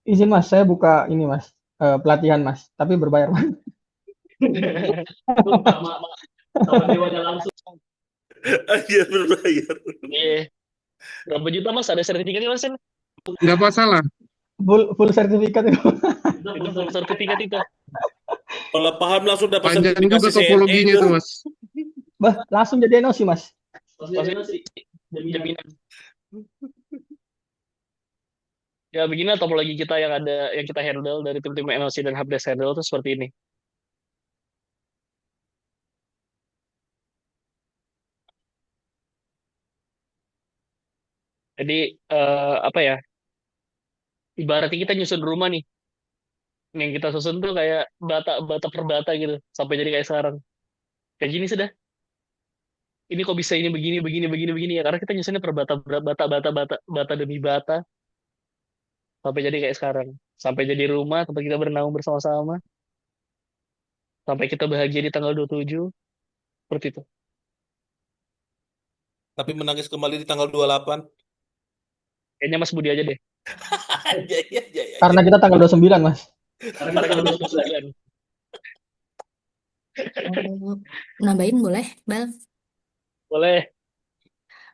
Izin Mas, saya buka ini Mas, pelatihan Mas, tapi berbayar Mas. Sama dewanya langsung. Aja berbayar. Iya. Berapa juta Mas? Ada sertifikatnya Mas kan? Nggak masalah. Full sertifikat itu. Itu full sertifikat itu. Kalau paham langsung dapat Panjang sertifikasi juga CNE topologinya itu. tuh Mas. Bah, langsung jadi NOC Mas. Maksudnya sih jaminan. Ya begini topologi kita yang ada yang kita handle dari tim-tim NOC dan helpdesk handle itu seperti ini. Jadi apa ya? Ibaratnya kita nyusun rumah nih. Yang kita susun tuh kayak bata bata per bata gitu sampai jadi kayak sekarang. Kayak gini sudah. Ini kok bisa ini begini begini begini begini ya karena kita nyusunnya per bata bata bata bata bata demi bata sampai jadi kayak sekarang. Sampai jadi rumah tempat kita bernaung bersama-sama. Sampai kita bahagia di tanggal 27 seperti itu. Tapi menangis kembali di tanggal 28. Kayaknya Mas Budi aja deh. Ya, ya, ya, ya, ya. Karena kita tanggal 29 Mas. Karena kita tanggal 29. Oh, nambahin boleh, Bal? Boleh.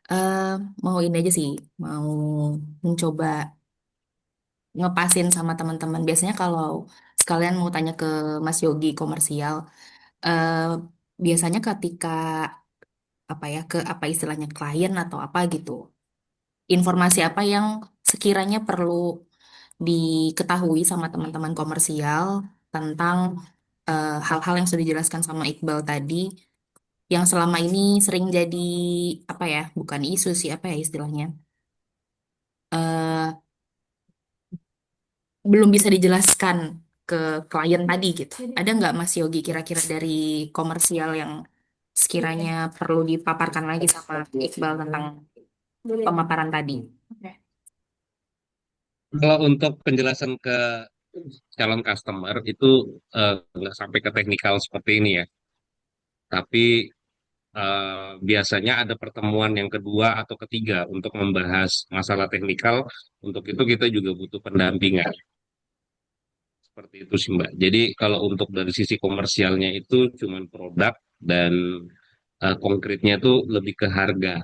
Eh, mau ini aja sih, mau mencoba ngepasin sama teman-teman. Biasanya kalau sekalian mau tanya ke Mas Yogi komersial, eh, biasanya ketika apa ya, ke apa istilahnya klien atau apa gitu, informasi apa yang sekiranya perlu diketahui sama teman-teman komersial tentang hal-hal yang sudah dijelaskan sama Iqbal tadi, yang selama ini sering jadi apa ya, bukan isu sih, apa ya istilahnya, eh belum bisa dijelaskan ke klien tadi gitu. Ada nggak Mas Yogi kira-kira dari komersial yang sekiranya perlu dipaparkan lagi sama Iqbal tentang pemaparan tadi? Kalau untuk penjelasan ke calon customer itu nggak sampai ke teknikal seperti ini ya. Tapi biasanya ada pertemuan yang kedua atau ketiga untuk membahas masalah teknikal. Untuk itu kita juga butuh pendampingan. Seperti itu sih Mbak. Jadi kalau untuk dari sisi komersialnya itu cuman produk dan konkretnya itu lebih ke harga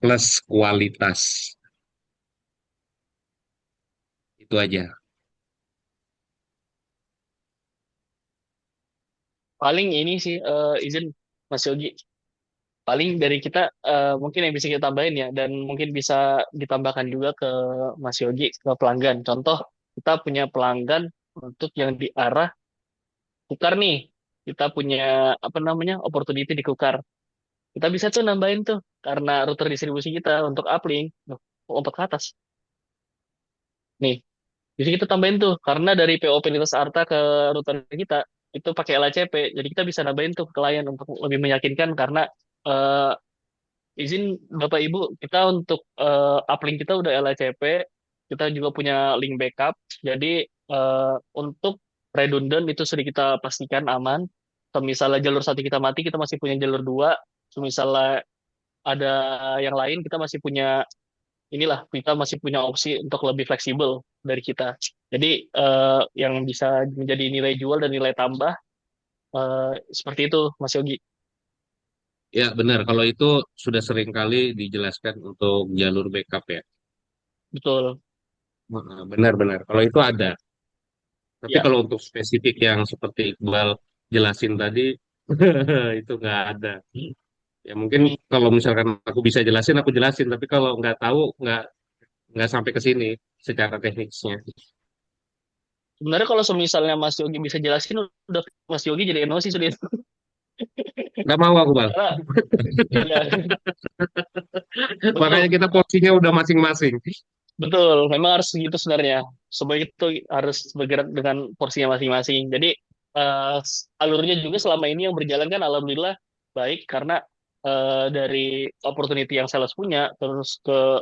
plus kualitas. Itu aja. Paling ini sih izin Mas Yogi. Paling dari kita mungkin yang bisa kita tambahin ya, dan mungkin bisa ditambahkan juga ke Mas Yogi, ke pelanggan. Contoh, kita punya pelanggan untuk yang di arah Kukar nih. Kita punya apa namanya opportunity di Kukar. Kita bisa tuh nambahin tuh karena router distribusi kita untuk uplink. Loh, kok lompat ke atas. Nih, jadi kita tambahin tuh karena dari POP Lintas Arta ke router kita itu pakai LACP. Jadi kita bisa nambahin tuh ke klien untuk lebih meyakinkan karena eh, izin Bapak Ibu, kita untuk uplink kita udah LACP, kita juga punya link backup. Jadi untuk redundant itu sudah kita pastikan aman. Kalau misalnya jalur satu kita mati, kita masih punya jalur dua. Kalau misalnya ada yang lain, kita masih punya inilah, kita masih punya opsi untuk lebih fleksibel dari kita. Jadi yang bisa menjadi nilai jual dan nilai tambah seperti itu, Mas Yogi. Ya benar, kalau itu sudah sering kali dijelaskan untuk jalur backup ya. Betul. Benar-benar, kalau itu ada. Tapi Ya. kalau untuk spesifik yang seperti Iqbal jelasin tadi, itu nggak ada. Ya mungkin kalau misalkan aku bisa jelasin, aku jelasin. Tapi kalau nggak tahu, nggak sampai ke sini secara teknisnya. Sebenarnya kalau misalnya Mas Yogi bisa jelasin, udah Mas Yogi jadi NOC sudah. Nggak mau aku, Bal. Karena ya Makanya betul, kita porsinya udah masing-masing. betul. Memang harus gitu sebenarnya. Semua itu harus bergerak dengan porsinya masing-masing. Jadi alurnya juga selama ini yang berjalan kan alhamdulillah baik karena dari opportunity yang sales punya terus ke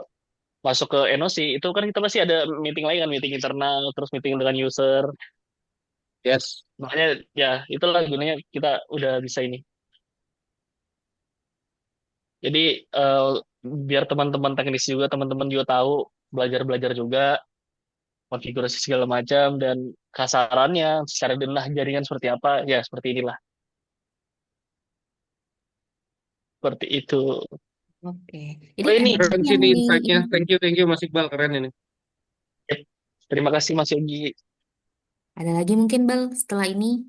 masuk ke NOC itu kan kita pasti ada meeting lain kan, meeting internal terus meeting dengan user. Yes. Makanya ya itulah gunanya kita udah bisa ini. Jadi eh, biar teman-teman teknis juga, teman-teman juga tahu, belajar-belajar juga, konfigurasi segala macam, dan kasarannya, secara denah jaringan seperti apa, ya seperti inilah. Seperti itu. Oke. Jadi Oh ada ini, lagi Keren sih yang ini di insight-nya. ini. Thank you Mas Iqbal, keren ini. terima kasih Mas Yogi. Ada lagi mungkin Bal setelah ini.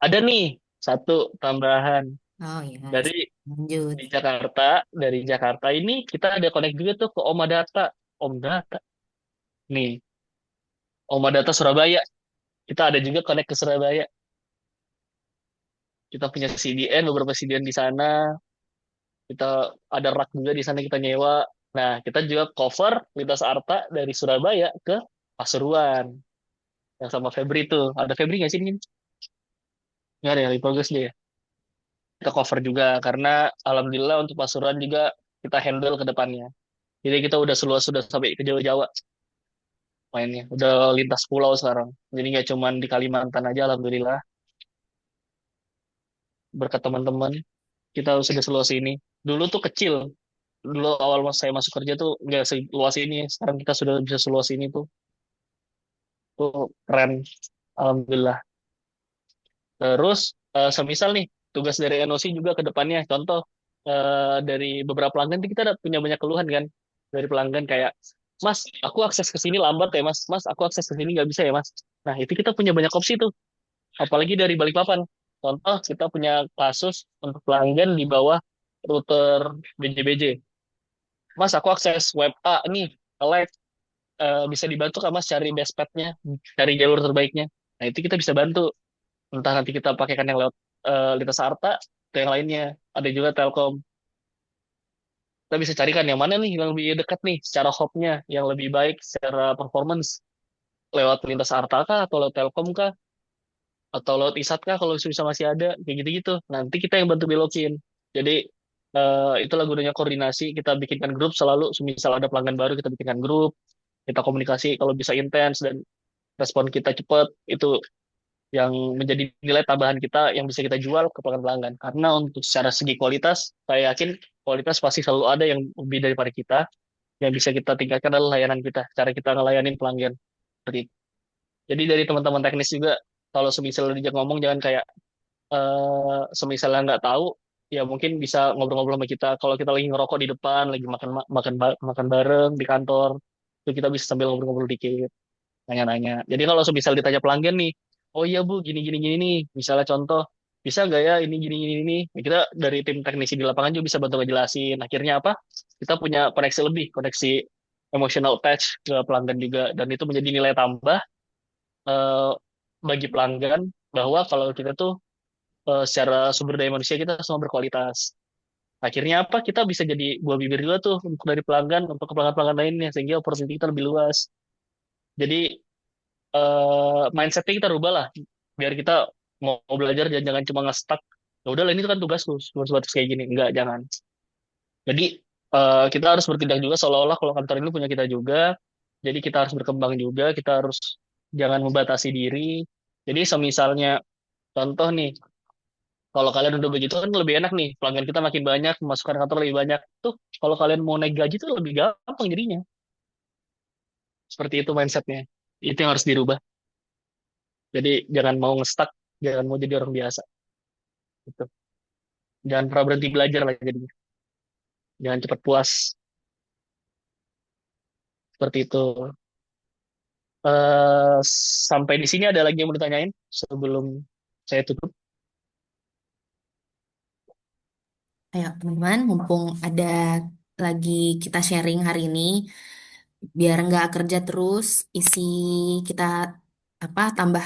Ada nih, satu tambahan. Oh ya, Dari lanjut. dari Jakarta ini kita ada connect juga tuh ke Oma Data. Om Data. Nih, Oma Data Surabaya. Kita ada juga connect ke Surabaya. Kita punya CDN, beberapa CDN di sana. Kita ada rak juga di sana kita nyewa. Nah, kita juga cover Lintas Arta dari Surabaya ke Pasuruan. Yang sama Febri itu. Ada Febri nggak sih ini? Nggak ada, lebih bagus dia. Kita cover juga karena alhamdulillah untuk Pasuruan juga kita handle ke depannya. Jadi kita udah seluas sudah sampai ke Jawa-Jawa mainnya. Udah lintas pulau sekarang. Jadi nggak cuman di Kalimantan aja alhamdulillah. Berkat teman-teman kita sudah seluas ini. Dulu tuh kecil. Dulu awal saya masuk kerja tuh nggak seluas ini. Sekarang kita sudah bisa seluas ini tuh keren. Alhamdulillah. Terus semisal nih tugas dari NOC juga ke depannya. Contoh dari beberapa pelanggan kita ada punya banyak keluhan kan dari pelanggan kayak, Mas, aku akses ke sini lambat ya Mas. Mas, aku akses ke sini nggak bisa ya Mas. Nah itu kita punya banyak opsi tuh. Apalagi dari Balikpapan. Contoh kita punya kasus untuk pelanggan di bawah router BJBJ. Mas, aku akses web A nih, like bisa dibantu kan Mas cari best path-nya, cari jalur terbaiknya. Nah, itu kita bisa bantu. Entah nanti kita pakaikan yang lewat lintas Arta atau yang lainnya. Ada juga Telkom. Kita bisa carikan yang mana nih yang lebih dekat nih secara hopnya, yang lebih baik secara performance lewat lintas Arta kah atau lewat Telkom kah atau lewat Isat kah kalau bisa masih ada kayak gitu-gitu. Nanti kita yang bantu belokin. Jadi itulah gunanya koordinasi. Kita bikinkan grup selalu. Misal ada pelanggan baru kita bikinkan grup. Kita komunikasi kalau bisa intens dan respon kita cepat. Itu yang menjadi nilai tambahan kita yang bisa kita jual ke pelanggan-pelanggan. Karena untuk secara segi kualitas, saya yakin kualitas pasti selalu ada yang lebih daripada kita. Yang bisa kita tingkatkan adalah layanan kita, cara kita ngelayanin pelanggan. Seperti itu. Jadi dari teman-teman teknis juga, kalau semisal diajak ngomong jangan kayak semisalnya nggak tahu, ya mungkin bisa ngobrol-ngobrol sama kita. Kalau kita lagi ngerokok di depan, lagi makan bareng di kantor, itu kita bisa sambil ngobrol-ngobrol dikit, nanya-nanya. Jadi kalau semisal ditanya pelanggan nih, oh iya Bu, gini gini gini nih, misalnya contoh, bisa nggak ya ini gini gini nih? Nah, kita dari tim teknisi di lapangan juga bisa bantu ngejelasin. Akhirnya apa? Kita punya koneksi lebih, koneksi emotional attach ke pelanggan juga, dan itu menjadi nilai tambah eh, bagi pelanggan bahwa kalau kita tuh secara sumber daya manusia kita semua berkualitas. Akhirnya apa? Kita bisa jadi buah bibir juga tuh untuk dari pelanggan untuk ke pelanggan-pelanggan lainnya sehingga opportunity kita lebih luas. Jadi mindsetnya kita rubah lah biar kita mau belajar dan jangan cuma nge-stuck. Ya udahlah ini tuh kan tugasku, tugas kayak gini. Enggak, jangan. Jadi kita harus bertindak juga seolah-olah kalau kantor ini punya kita juga. Jadi kita harus berkembang juga, kita harus jangan membatasi diri. Jadi semisalnya contoh nih, kalau kalian udah begitu kan lebih enak nih, pelanggan kita makin banyak, masukan kantor lebih banyak. Tuh, kalau kalian mau naik gaji tuh lebih gampang jadinya. Seperti itu mindsetnya. Itu yang harus dirubah. Jadi jangan mau ngestak, jangan mau jadi orang biasa. Gitu. Jangan pernah berhenti belajar lah jadinya. Jangan cepat puas. Seperti itu. eh Sampai di sini ada lagi yang mau ditanyain sebelum saya tutup. Ayo teman-teman, mumpung ada lagi kita sharing hari ini, biar nggak kerja terus, isi kita apa tambah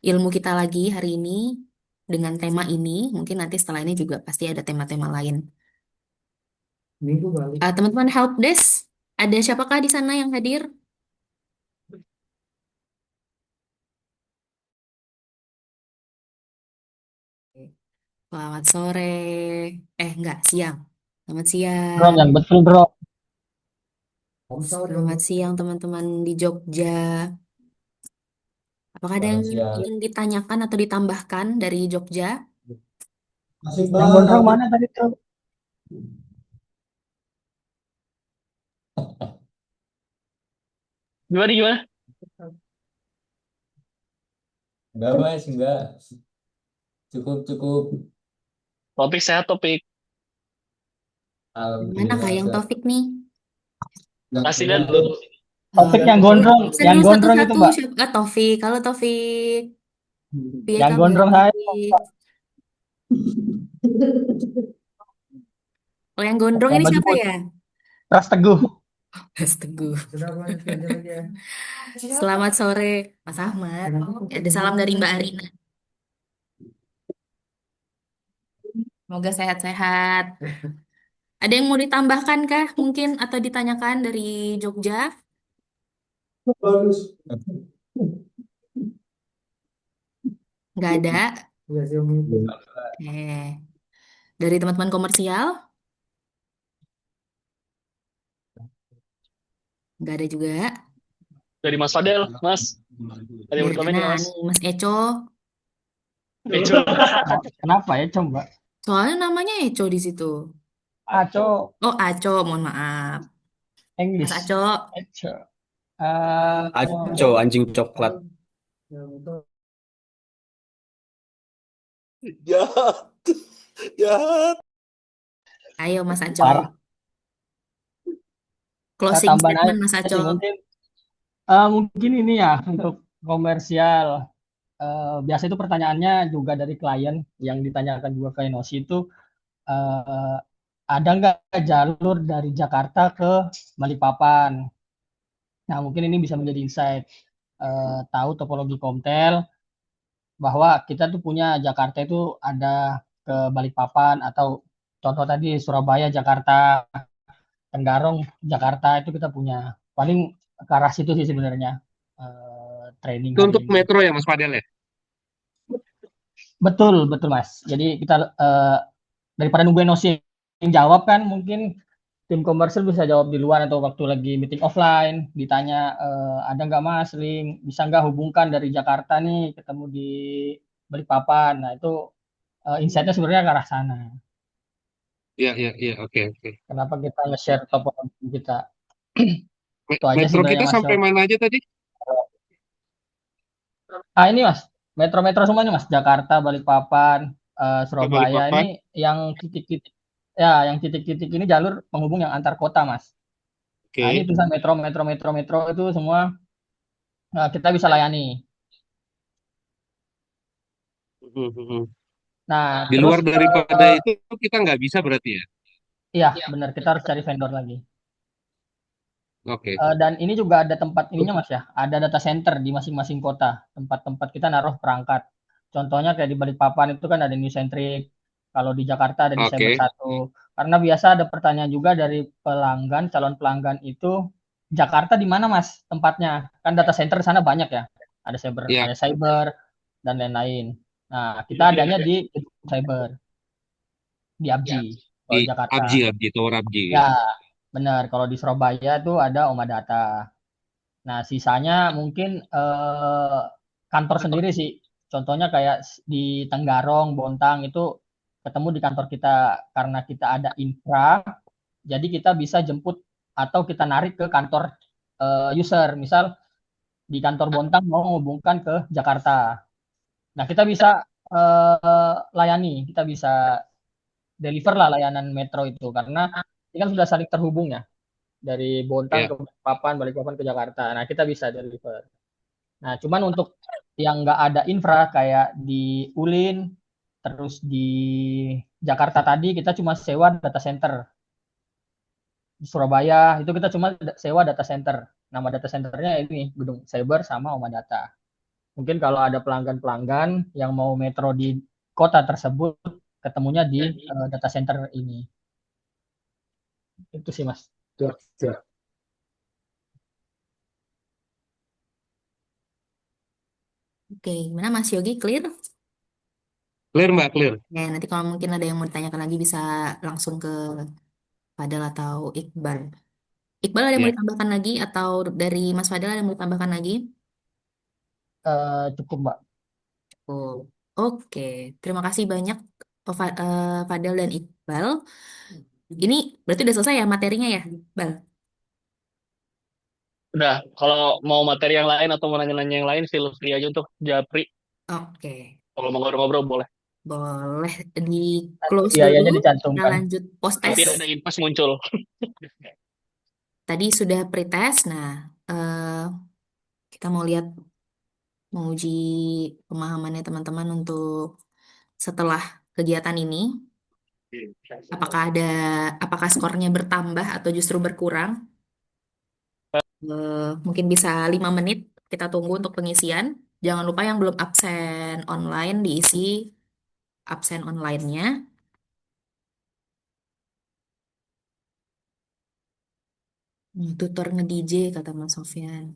ilmu kita lagi hari ini dengan tema ini. Mungkin nanti setelah ini juga pasti ada tema-tema lain. Teman-teman help desk, ada siapakah di sana yang hadir? Selamat sore. Enggak, siang. Selamat Bro, siang. yang betul bro. Selamat siang teman-teman di Jogja. Apakah ada yang ingin ditanyakan atau ditambahkan dari Jogja? Yang gondrong mana tadi tuh? Gimana gimana? Enggak, Mas, enggak. Cukup, cukup. Topik sehat topik. Mana Kak yang Alhamdulillah. Taufik nih? Enggak Kasih lihat kurang. dulu. Topik yang gondrong, yang Serius gondrong itu satu-satu mbak. siapa? Taufik. Halo Taufik. Piye Yang kabar gondrong saya. Taufik? Kalau yang gondrong Yang ini baju siapa putih. ya? Ras Teguh. Mas Teguh. Selamat sore Mas Ahmad. Ada salam dari Mbak Arina. Semoga sehat-sehat. Ada yang mau ditambahkan kah mungkin atau ditanyakan dari Jogja? Nggak ada. Oke. Dari teman-teman komersial? Nggak ada juga. Dari Mas Fadel, Mas. Ada yang Dari berkomen mana ya, Mas? nih Mas Eco? Eco. Kenapa ya coba? Soalnya namanya Eco di situ. Aco Oh Aco, mohon maaf. Mas English. Aco. Aco. Aco, anjing coklat. Jahat, jahat. Ayo Mas Aco. Parah. Saya Closing tambahin statement Mas aja Aco. sih mungkin ini ya untuk komersial. Biasa itu pertanyaannya juga dari klien yang ditanyakan juga ke Inosi itu eh, ada nggak jalur dari Jakarta ke Balikpapan? Nah mungkin ini bisa menjadi insight. tahu topologi Komtel bahwa kita tuh punya Jakarta itu ada ke Balikpapan atau contoh tadi Surabaya, Jakarta, Tenggarong, Jakarta itu kita punya. Paling ke arah situ sih sebenarnya training Itu hari untuk ini. metro ya Mas Fadel ya? Betul, betul Mas. Jadi kita daripada nungguin Nosi yang jawab kan mungkin tim komersil bisa jawab di luar atau waktu lagi meeting offline ditanya ada nggak Mas link bisa nggak hubungkan dari Jakarta nih ketemu di Balikpapan. Nah itu insight-nya sebenarnya ke arah sana. Iya, iya, iya, oke, oke. Kenapa kita nge-share topologi kita? Itu aja Metro sebenarnya kita Mas sampai Yop. mana aja tadi? Ah ini Mas, metro-metro semuanya Mas, Jakarta, Balikpapan, Ke Surabaya ini Balikpapan. yang titik-titik ya, yang titik-titik ini jalur penghubung yang antar kota Mas. Nah ini Oke. tulisan metro, metro, metro, metro itu semua kita bisa layani. Mhm, mhm. Nah Di terus luar daripada itu kita nggak bisa berarti ya? iya benar kita harus cari vendor lagi. Oke, Dan ini juga ada tempat ininya Mas ya, ada data center di masing-masing kota, tempat-tempat kita naruh perangkat. Contohnya kayak di Balikpapan itu kan ada New Centric, kalau di Jakarta ada di Cyber oke, 1. Karena biasa ada pertanyaan juga dari pelanggan, calon pelanggan itu, Jakarta di mana Mas tempatnya? Kan data center di sana banyak ya, ya ada cyber dan lain-lain. Nah, kita adanya di cyber, di Abji, di kalau di Jakarta. Abji, Abji, Tower Abji Ya, gitu. benar. Kalau di Surabaya tuh ada Omadata. Nah, sisanya mungkin kantor sendiri sih. Contohnya kayak di Tenggarong, Bontang itu ketemu di kantor kita karena kita ada infra, jadi kita bisa jemput atau kita narik ke kantor user. Misal di kantor Bontang mau menghubungkan ke Jakarta. Nah, kita bisa layani, kita bisa deliver lah layanan metro itu karena ini kan sudah saling terhubung ya dari Bontang Ya, ke Balikpapan, Balikpapan ke Jakarta. Nah, kita bisa deliver. Nah, cuman untuk yang nggak ada infra kayak di Ulin, terus di Jakarta tadi kita cuma sewa data center. Di Surabaya itu kita cuma sewa data center. Nama data centernya ini Gedung Cyber sama Oma Data. Mungkin kalau ada pelanggan-pelanggan yang mau metro di kota tersebut, ketemunya di data center ini. Itu sih Mas. Tuh. Oke, gimana Mas Yogi, clear? clear Mbak, clear. Ya, nanti kalau mungkin ada yang mau ditanyakan lagi bisa langsung ke Fadel atau Iqbal. Iqbal ada yang mau Ya, ditambahkan lagi atau dari Mas Fadel ada yang mau ditambahkan lagi? Cukup Mbak. Oh, oke. Terima kasih banyak Fadel dan Iqbal. Ini berarti udah selesai ya materinya ya, Bal? Udah, kalau mau materi yang lain atau mau nanya-nanya yang lain, feel free aja untuk japri. Oke, Kalau mau ngobrol-ngobrol boleh. boleh di Nanti close dulu. biayanya Kita dicantumkan. lanjut post Nanti test. ada impas muncul. Tadi sudah pretest. Nah, kita mau lihat, mau uji pemahamannya teman-teman untuk setelah kegiatan ini. Apakah ada, apakah skornya bertambah atau justru berkurang? Mungkin bisa 5 menit kita tunggu untuk pengisian. Jangan lupa yang belum absen online diisi absen online-nya. Tutor nge-DJ kata Mas Sofyan.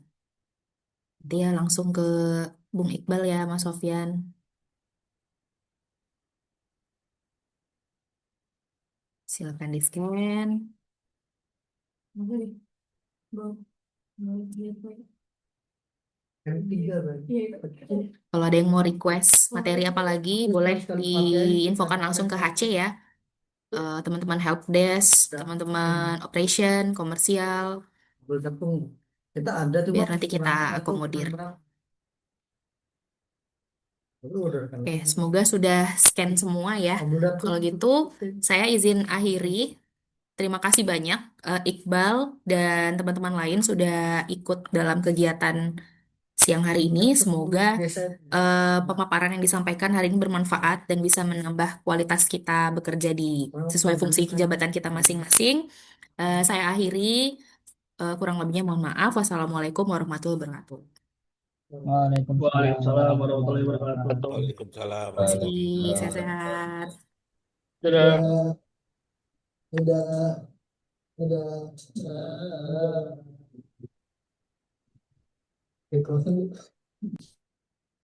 Dia langsung ke Bung Iqbal ya Mas Sofyan. Silakan di-scan. Kalau ada yang mau request materi apa lagi, boleh diinfokan langsung ke HC ya. Teman-teman help desk, teman-teman operation, komersial, biar nanti kita akomodir. Oke, semoga sudah scan semua ya. Kalau gitu, saya izin akhiri. Terima kasih banyak Iqbal dan teman-teman lain sudah ikut dalam kegiatan siang hari ini. Semoga pemaparan yang disampaikan hari ini bermanfaat dan bisa menambah kualitas kita bekerja di sesuai fungsi jabatan kita masing-masing. Saya akhiri, kurang lebihnya mohon maaf. Wassalamualaikum warahmatullahi wabarakatuh. Waalaikumsalam Waalaikumsalam warahmatullahi warahmatullahi wabarakatuh. wabarakatuh. Waalaikumsalam. Masih Waalaikumsalam. sehat-sehat. Dadah. Udah, udah, udah. Closing.